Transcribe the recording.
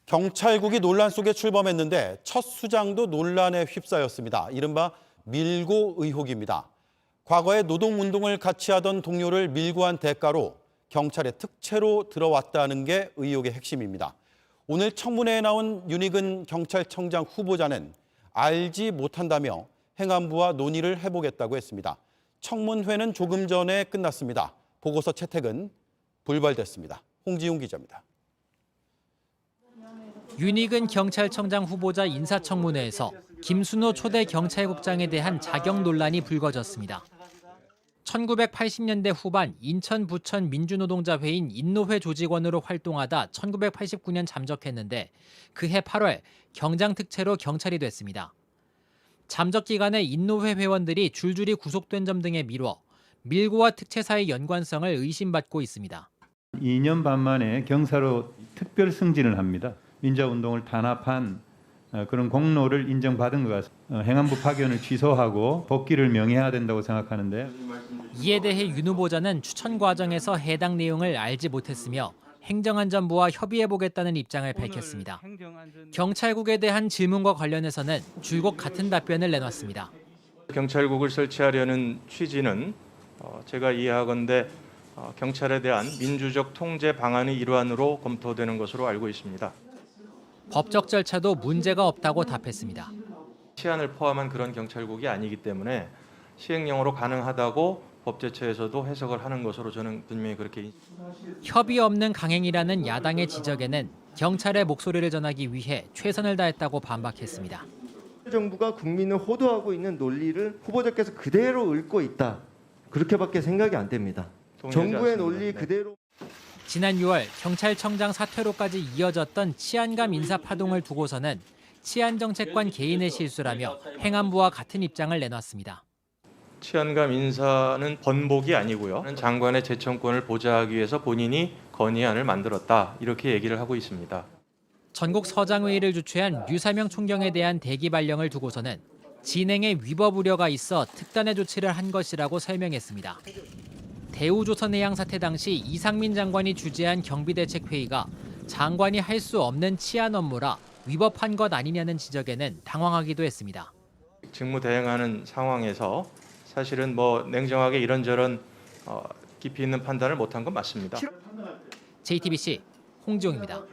경찰국이 논란 속에 출범했는데 첫 수장도 논란에 휩싸였습니다. 이른바 밀고 의혹입니다. 과거에 노동운동을 같이 하던 동료를 밀고 한 대가로 경찰의 특채로 들어왔다는 게 의혹의 핵심입니다. 오늘 청문회에 나온 윤익은 경찰청장 후보자는 알지 못한다며 행안부와 논의를 해보겠다고 했습니다. 청문회는 조금 전에 끝났습니다. 보고서 채택은 불발됐습니다. 홍지훈 기자입니다. 윤익은 경찰청장 후보자 인사청문회에서 김순호 초대 경찰국장에 대한 자격 논란이 불거졌습니다. 1980년대 후반 인천 부천 민주노동자회인 인노회 조직원으로 활동하다 1989년 잠적했는데 그해 8월 경장특채로 경찰이 됐습니다. 잠적 기간에 인노회 회원들이 줄줄이 구속된 점 등에 미뤄 밀고와 특채 사이 연관성을 의심받고 있습니다. 2년 반 만에 경사로 특별 승진을 합니다. 민주화운동을 단합한 그런 공로를 인정받은 것 같습니다. 행안부 파견을 취소하고 복귀를 명해야 된다고 생각하는데 이에 대해 윤 후보자는 추천 과정에서 해당 내용을 알지 못했으며 행정안전부와 협의해보겠다는 입장을 밝혔습니다. 경찰국에 대한 질문과 관련해서는 줄곧 같은 답변을 내놨습니다. 경찰국을 설치하려는 취지는 제가 이해하건대 경찰에 대한 민주적 통제 방안의 일환으로 검토되는 것으로 알고 있습니다. 법적 절차도 문제가 없다고 답했습니다. 시한을 포함한 그런 경찰국이 아니기 때문에 시행령으로 가능하다고 법제처에서도 해석을 하는 것으로 저는 분명히 그렇게. 협의 없는 강행이라는 야당의 지적에는 경찰의 목소리를 전하기 위해 최선을 다했다고 반박했습니다. 정부가 국민을 호도하고 있는 논리를 후보자께서 그대로 읊고 있다. 그렇게밖에 생각이 안 됩니다. 정부의 논리 그대로. 지난 6월 경찰청장 사퇴로까지 이어졌던 치안감 인사 파동을 두고서는 치안정책관 개인의 실수라며 행안부와 같은 입장을 내놨습니다. 치안감 인사는 번복이 아니고요. 장관의 재청권을 보좌하기 위해서 본인이 건의안을 만들었다. 이렇게 얘기를 하고 있습니다. 전국 서장회의를 주최한 류사명 총경에 대한 대기 발령을 두고서는 진행에 위법 우려가 있어 특단의 조치를 한 것이라고 설명했습니다. 대우조선해양 사태 당시 이상민 장관이 주재한 경비대책회의가 장관이 할 수 없는 치안 업무라 위법한 것 아니냐는 지적에는 당황하기도 했습니다. 직무 대행하는 상황에서 사실은 냉정하게 이런저런 깊이 있는 판단을 못한 건 맞습니다. JTBC 홍지용입니다.